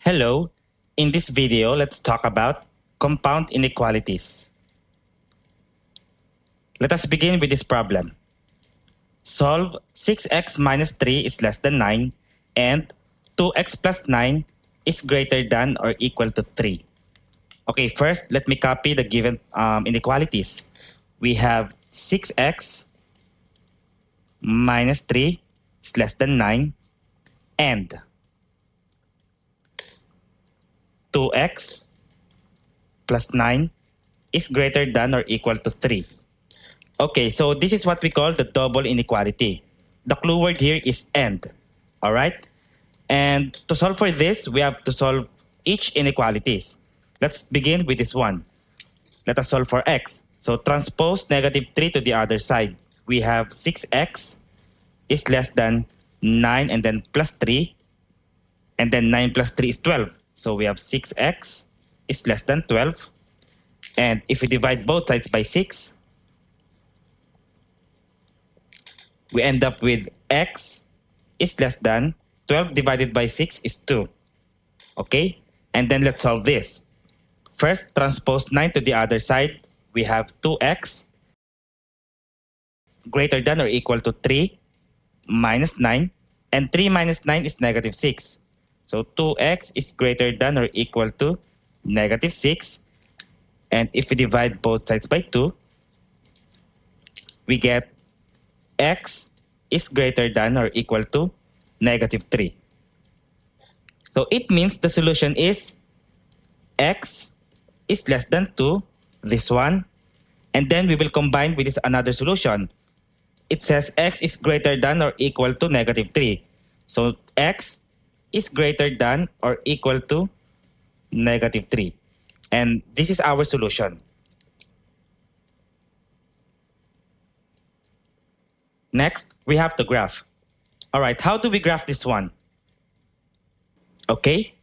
Hello, in this video, let's talk about compound inequalities. Let us begin with this problem. Solve 6x minus 3 is less than 9 and 2x plus 9 is greater than or equal to 3. Okay, first, let me copy the given inequalities. We have 6x minus 3 is less than 9 and 2x plus 9 is greater than or equal to 3. Okay, so this is what we call the double inequality. The clue word here is and. All right? And to solve for this, we have to solve each inequalities. Let's begin with this one. Let us solve for x. So transpose negative 3 to the other side. We have 6x is less than 9 and then plus 3. And then 9 plus 3 is 12. So we have 6x is less than 12. And if we divide both sides by 6, we end up with x is less than 12 divided by 6 is 2. Okay? And then let's solve this. First, transpose 9 to the other side. We have 2x greater than or equal to 3 minus 9. And 3 minus 9 is negative 6. So 2x is greater than or equal to negative 6. And if we divide both sides by 2, we get x is greater than or equal to negative 3. So it means the solution is x is less than 2, this one, and then we will combine with this another solution. It says x is greater than or equal to negative 3. So x is greater than or equal to negative 3. And this is our solution. Next, we have the graph. All right, how do we graph this one? Okay,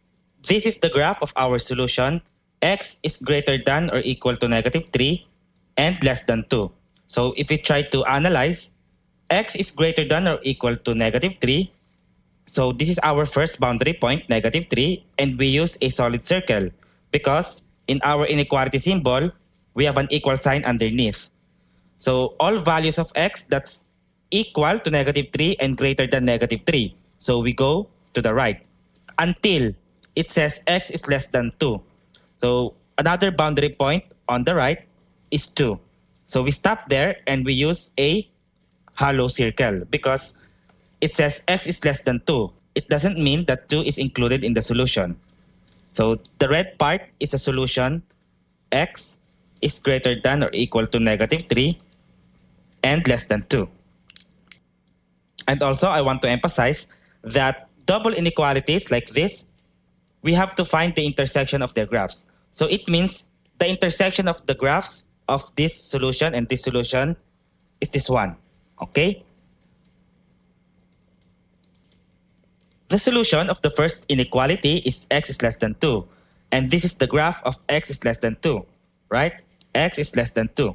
this is the graph of our solution. X is greater than or equal to negative 3 and less than 2. So if we try to analyze, x is greater than or equal to negative 3. So this is our first boundary point, negative 3, and we use a solid circle because in our inequality symbol, we have an equal sign underneath. So all values of x that's equal to negative 3 and greater than negative 3. So we go to the right until it says x is less than 2. So another boundary point on the right is 2. So we stop there and we use a hollow circle because it says x is less than 2. It doesn't mean that 2 is included in the solution. So the red part is a solution. X is greater than or equal to negative 3 and less than 2. And also, I want to emphasize that double inequalities like this, we have to find the intersection of their graphs. So it means the intersection of the graphs of this solution and this solution is this one. Okay? The solution of the first inequality is x is less than 2. And this is the graph of x is less than 2, right? X is less than 2.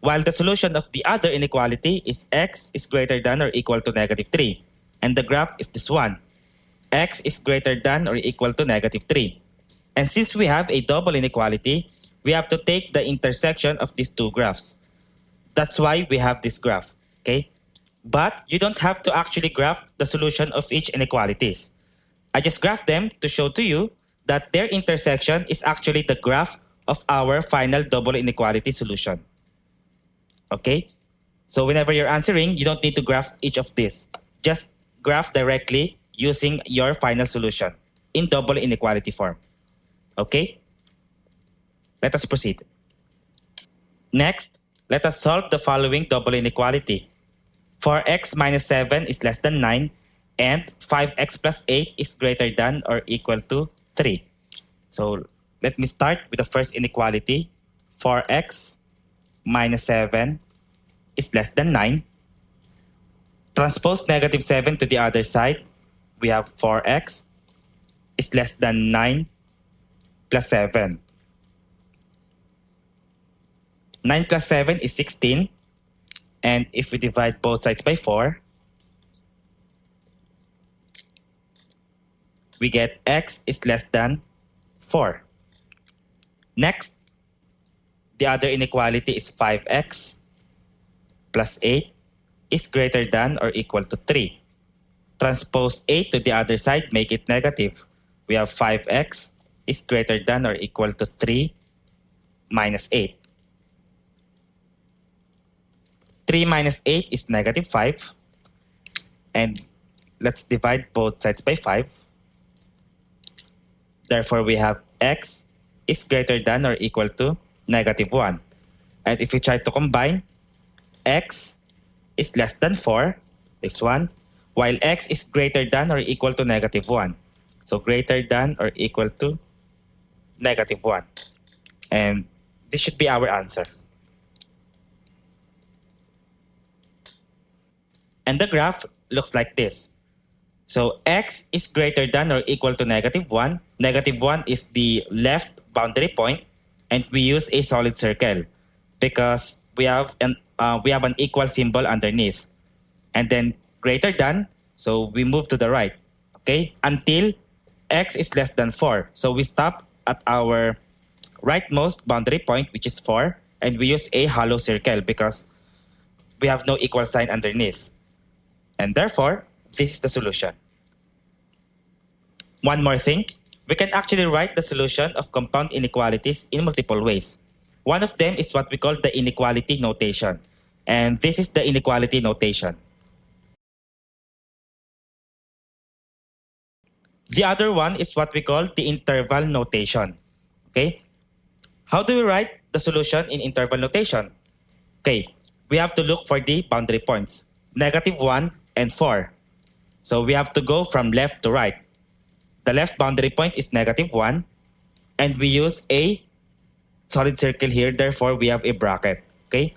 While the solution of the other inequality is x is greater than or equal to negative 3. And the graph is this one. X is greater than or equal to negative 3. And since we have a double inequality, we have to take the intersection of these two graphs. That's why we have this graph, okay? But you don't have to actually graph the solution of each inequalities. I just graphed them to show to you that their intersection is actually the graph of our final double inequality solution. Okay? So whenever you're answering, you don't need to graph each of these. Just graph directly using your final solution in double inequality form. Okay? Let us proceed. Next, let us solve the following double inequality. 4x minus 7 is less than 9 and 5x plus 8 is greater than or equal to 3. So let me start with the first inequality. 4x minus 7 is less than 9. Transpose negative 7 to the other side. We have 4x is less than 9 plus 7. 9 plus 7 is 16. And if we divide both sides by 4, we get x is less than 4. Next, the other inequality is 5x plus 8 is greater than or equal to 3. Transpose 8 to the other side, make it negative. We have 5x is greater than or equal to 3 minus 8. 3 minus 8 is negative 5. And let's divide both sides by 5. Therefore, we have x is greater than or equal to negative 1. And if we try to combine, x is less than 4, this one, while x is greater than or equal to negative 1. So greater than or equal to negative 1. And this should be our answer. And the graph looks like this. So x is greater than or equal to negative 1. Negative 1 is the left boundary point, and we use a solid circle because we have an equal symbol underneath. And then greater than, so we move to the right, okay, until x is less than 4. So we stop at our rightmost boundary point, which is 4, and we use a hollow circle because we have no equal sign underneath. And therefore, this is the solution. One more thing, we can actually write the solution of compound inequalities in multiple ways. One of them is what we call the inequality notation. And this is the inequality notation. The other one is what we call the interval notation. Okay? How do we write the solution in interval notation? Okay, we have to look for the boundary points, negative 1 and 4. So we have to go from left to right. The left boundary point is negative 1, and we use a solid circle here, therefore we have a bracket. Okay?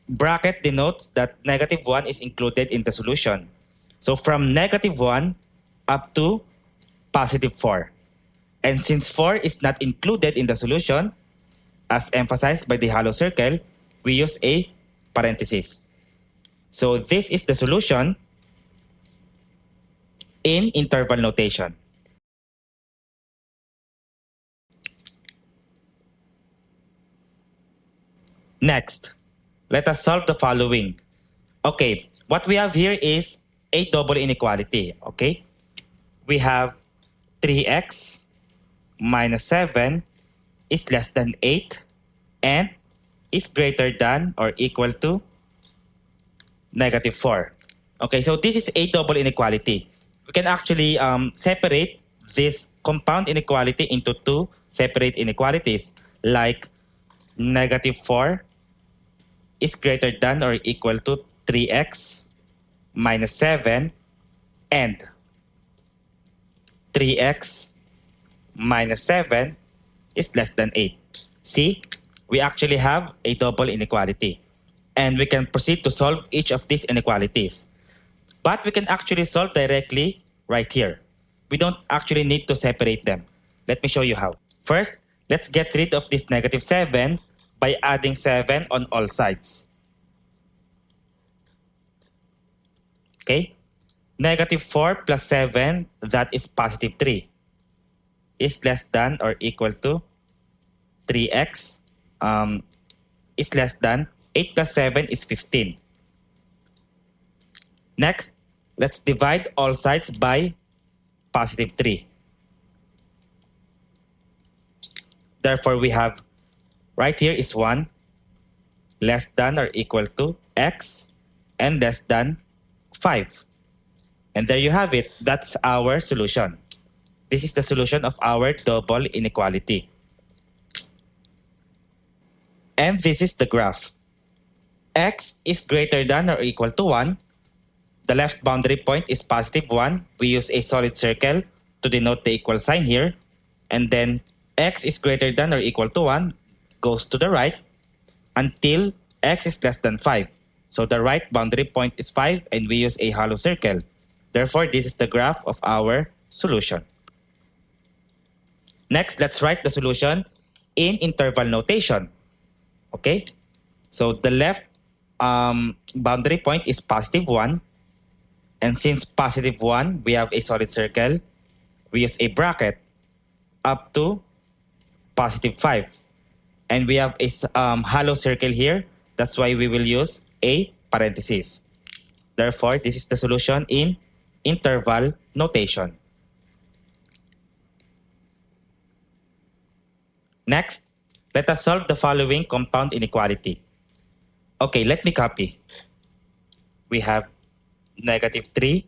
Bracket denotes that negative 1 is included in the solution. So from negative 1 up to positive 4. And since 4 is not included in the solution, as emphasized by the hollow circle, we use a parenthesis. So this is the solution in interval notation. Next, let us solve the following. Okay, what we have here is a double inequality. Okay, we have 3x minus 7 is less than 8 and is greater than or equal to negative 4. Okay, so this is a double inequality. We can actually separate this compound inequality into two separate inequalities, like negative 4 is greater than or equal to 3x minus 7 and 3x minus 7 is less than 8. See, we actually have a double inequality. And we can proceed to solve each of these inequalities. But we can actually solve directly right here. We don't actually need to separate them. Let me show you how. First, let's get rid of this negative 7 by adding 7 on all sides. Okay? Negative 4 plus 7, that is positive 3, is less than or equal to 3x is less than 8 plus 7 is 15. Next, let's divide all sides by positive 3. Therefore, we have right here is 1 less than or equal to x and less than 5. And there you have it. That's our solution. This is the solution of our double inequality. And this is the graph. X is greater than or equal to 1. The left boundary point is positive 1. We use a solid circle to denote the equal sign here. And then x is greater than or equal to 1 goes to the right until x is less than 5. So the right boundary point is 5 and we use a hollow circle. Therefore, this is the graph of our solution. Next, let's write the solution in interval notation. Okay? So the left boundary point is positive 1. And since positive 1, we have a solid circle. we use a bracket up to positive 5. And we have a hollow circle here. That's why we will use a parenthesis. Therefore, this is the solution in interval notation. Next, let us solve the following compound inequality. Okay, let me copy. We have negative 3,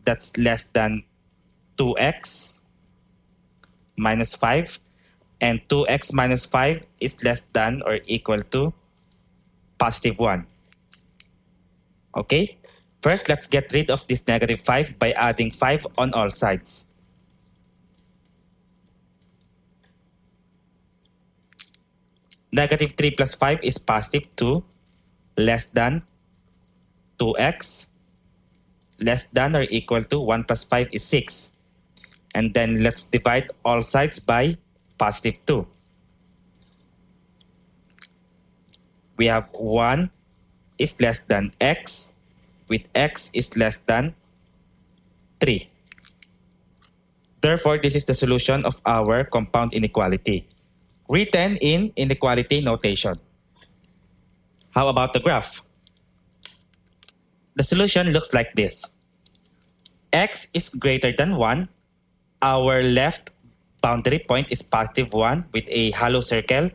that's less than 2x minus 5, and 2x minus 5 is less than or equal to positive 1. Okay, first let's get rid of this negative 5 by adding 5 on all sides. Negative 3 plus 5 is positive 2, less than 2x, less than or equal to 1 plus 5 is 6. And then let's divide all sides by positive 2. We have 1 is less than x, with x is less than 3. Therefore, this is the solution of our compound inequality, written in inequality notation. How about the graph? The solution looks like this. X is greater than 1. Our left boundary point is positive 1 with a hollow circle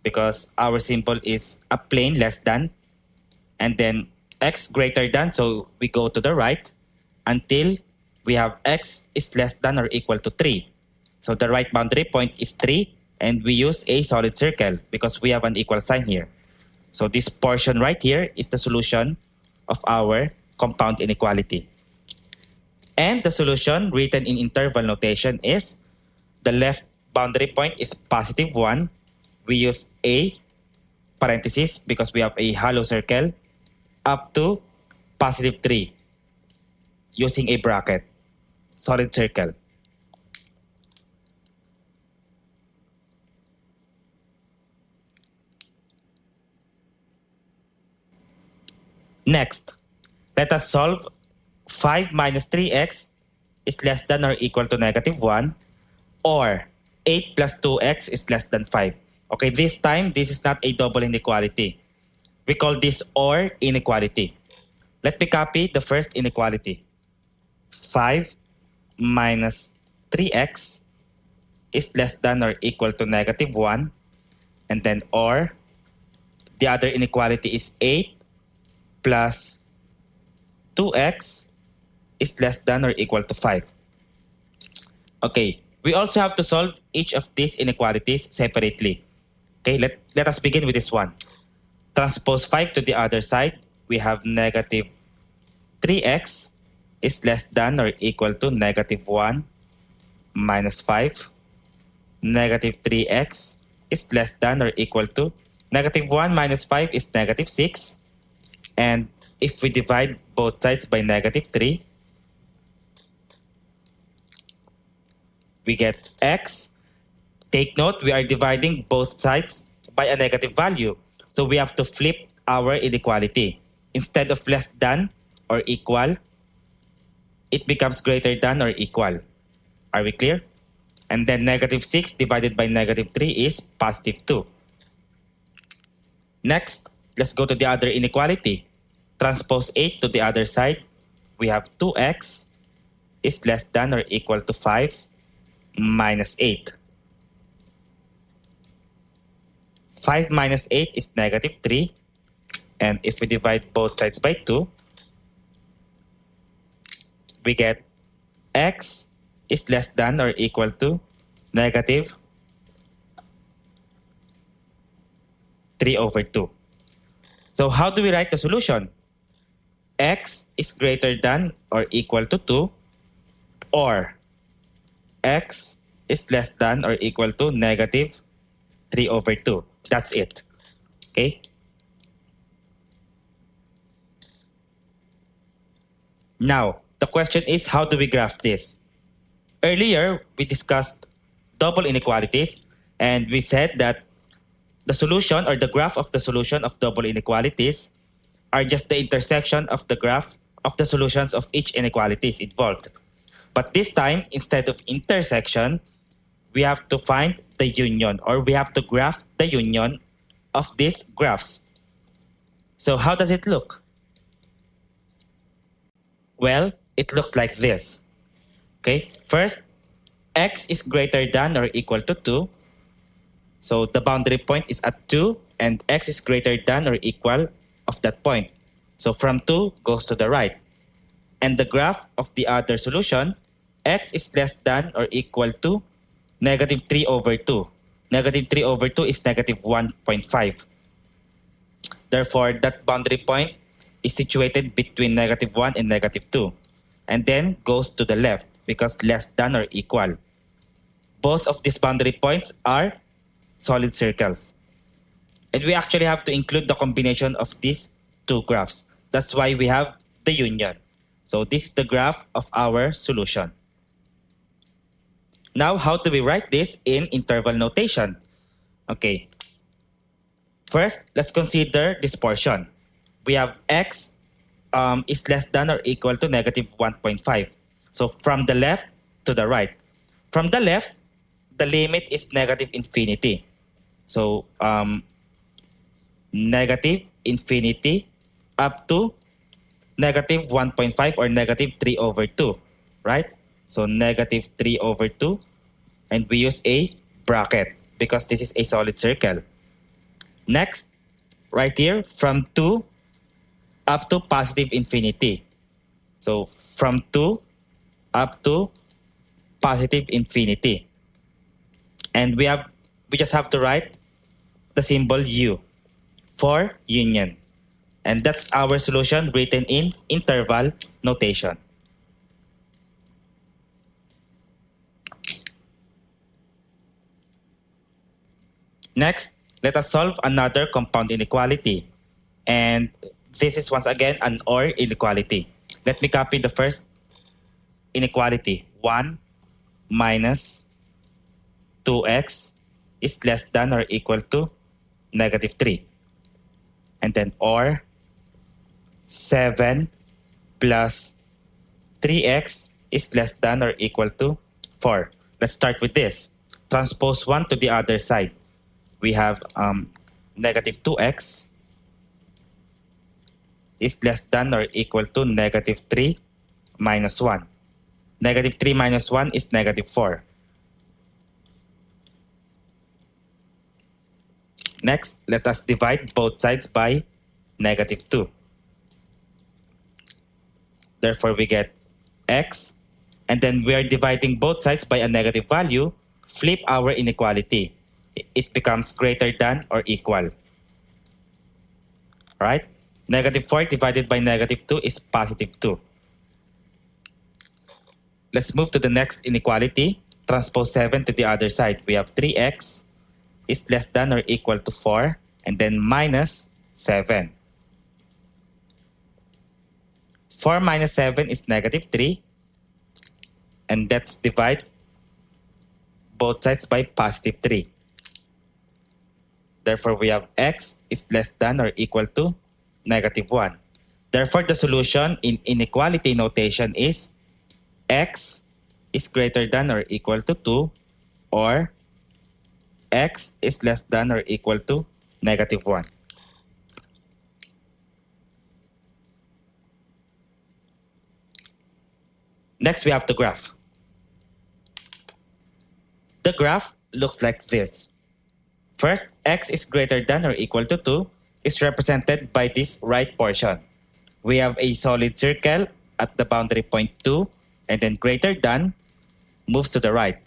because our symbol is a plane less than. And then x greater than, so we go to the right until we have x is less than or equal to 3. So the right boundary point is 3, and we use a solid circle because we have an equal sign here. So this portion right here is the solution of our compound inequality. And the solution written in interval notation is the left boundary point is positive 1. We use a parenthesis because we have a hollow circle up to positive 3 using a bracket, solid circle. Next, let us solve 5 minus 3x is less than or equal to negative 1, or 8 plus 2x is less than 5. Okay, this time, this is not a double inequality. We call this OR inequality. Let me copy the first inequality. 5 minus 3x is less than or equal to negative 1. And then OR, the other inequality is 8 plus 2x is less than or equal to 5. Okay, we also have to solve each of these inequalities separately. Okay, let us begin with this one. Transpose 5 to the other side, we have negative 3x is less than or equal to negative 1 minus 5. Negative 3x is less than or equal to negative 1 minus 5 is negative 6. And if we divide both sides by negative 3, we get x. Take note, we are dividing both sides by a negative value. So we have to flip our inequality. Instead of less than or equal, it becomes greater than or equal. Are we clear? And then negative 6 divided by negative 3 is positive 2. Next, let's go to the other inequality. Transpose 8 to the other side. We have 2x is less than or equal to 5 minus 8. 5 minus 8 is negative 3. And if we divide both sides by 2, we get x is less than or equal to negative 3 over 2. So how do we write the solution? X is greater than or equal to 2, or x is less than or equal to negative 3 over 2. That's it. Okay? Now, the question is, how do we graph this? Earlier, we discussed double inequalities, and we said that the solution or the graph of the solution of double inequalities are just the intersection of the graph of the solutions of each inequalities involved. But this time, instead of intersection, we have to find the union, or we have to graph the union of these graphs. So how does it look? Well, it looks like this. Okay, first, x is greater than or equal to 2. So the boundary point is at 2 and x is greater than or equal of that point. So from 2 goes to the right. And the graph of the other solution, x is less than or equal to negative 3 over 2. Negative 3 over 2 is negative 1.5. Therefore, that boundary point is situated between negative 1 and negative 2, and then goes to the left because less than or equal. Both of these boundary points are solid circles. And we actually have to include the combination of these two graphs. That's why we have the union. So this is the graph of our solution. Now, how do we write this in interval notation? Okay. First, let's consider this portion. We have x is less than or equal to negative 1.5. So from the left to the right. From the left, the limit is negative infinity. So negative infinity up to negative 1.5 or negative 3 over 2, right? So negative 3 over 2, and we use a bracket because this is a solid circle. Next, right here, from 2 up to positive infinity. So from 2 up to positive infinity. And we just have to write the symbol U for union. And that's our solution written in interval notation. Next, let us solve another compound inequality. And this is once again an OR inequality. Let me copy the first inequality. 1 minus 2x is less than or equal to negative 3. And then OR 7 plus 3x is less than or equal to 4. Let's start with this. Transpose 1 to the other side. We have negative 2x is less than or equal to negative 3 minus 1. Negative 3 minus 1 is negative 4. Next, let us divide both sides by negative 2. Therefore, we get x, and then we are dividing both sides by a negative value. Flip our inequality. It becomes greater than or equal. Right? Negative 4 divided by negative 2 is positive 2. Let's move to the next inequality. Transpose 7 to the other side. We have 3x is less than or equal to 4, and then minus 7. 4 minus 7 is negative 3, and let's divide both sides by positive 3. Therefore, we have x is less than or equal to negative 1. Therefore, the solution in inequality notation is x is greater than or equal to 2, or x is less than or equal to negative 1. Next, we have the graph. The graph looks like this. First, x is greater than or equal to 2 is represented by this right portion. We have a solid circle at the boundary point 2, and then greater than moves to the right.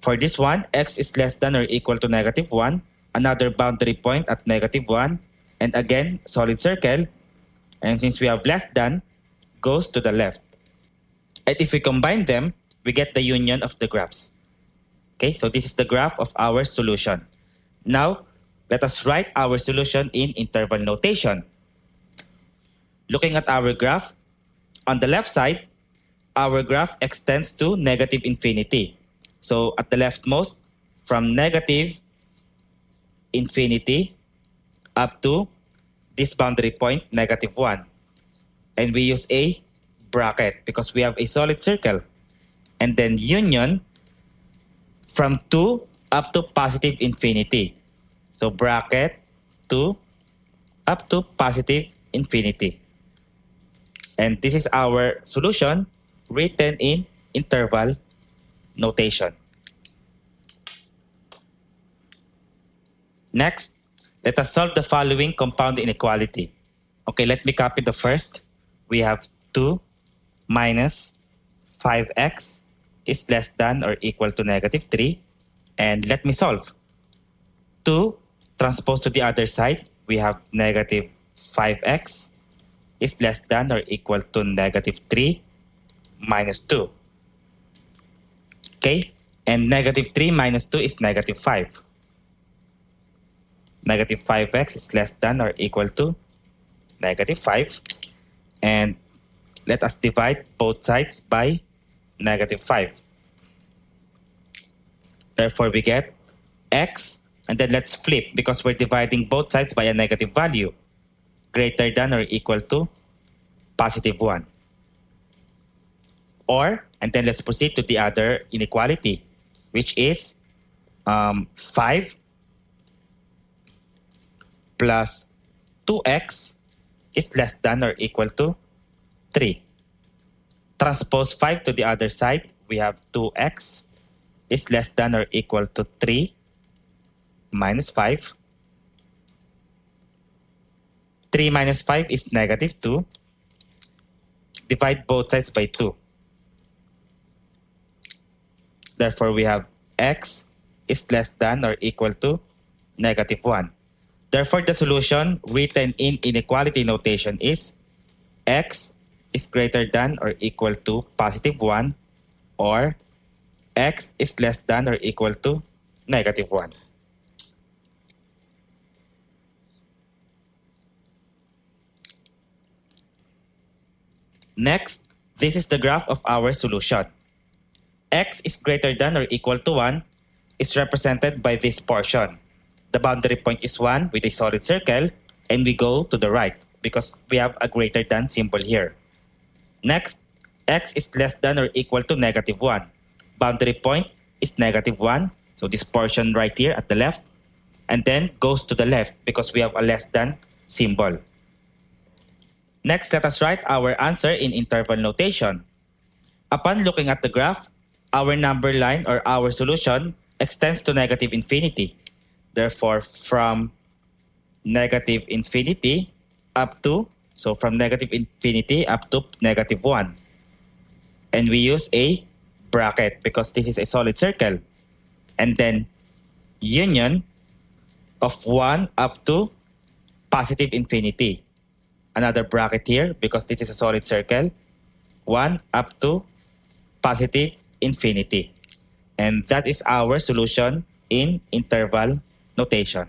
For this one, x is less than or equal to negative 1, another boundary point at negative 1, and again, solid circle. And since we have less than, goes to the left. And if we combine them, we get the union of the graphs. Okay, so this is the graph of our solution. Now, let us write our solution in interval notation. Looking at our graph, on the left side, our graph extends to negative infinity. So at the leftmost, from negative infinity up to this boundary point, negative 1. And we use a bracket because we have a solid circle. And then union from 2 up to positive infinity. So bracket 2 up to positive infinity. And this is our solution written in interval notation. Next, let us solve the following compound inequality. Okay, let me copy the first. We have 2 minus 5x is less than or equal to negative 3. And let me solve. 2 transpose to the other side. We have negative 5x is less than or equal to negative 3 minus 2. Okay, and negative 3 minus 2 is negative 5. Negative 5x is less than or equal to negative 5. And let us divide both sides by negative 5. Therefore, we get x, and then let's flip because we're dividing both sides by a negative value, greater than or equal to positive 1. Or, and then let's proceed to the other inequality, which is 5 plus 2x is less than or equal to 3. Transpose 5 to the other side, we have 2x is less than or equal to 3 minus 5. 3 minus 5 is negative 2. Divide both sides by 2. Therefore, we have x is less than or equal to negative 1. Therefore, the solution written in inequality notation is x is greater than or equal to positive 1 or x is less than or equal to negative 1. Next, this is the graph of our solution. X is greater than or equal to 1 is represented by this portion. The boundary point is 1 with a solid circle, and we go to the right because we have a greater than symbol here. Next, x is less than or equal to negative 1. Boundary point is negative 1, so this portion right here at the left, and then goes to the left because we have a less than symbol. Next, let us write our answer in interval notation. Upon looking at the graph, our number line or our solution extends to negative infinity. Therefore, from negative infinity up to, so from negative infinity up to negative 1. And we use a bracket because this is a solid circle. And then union of 1 up to positive infinity. Another bracket here because this is a solid circle. 1 up to positive infinity. And that is our solution in interval notation.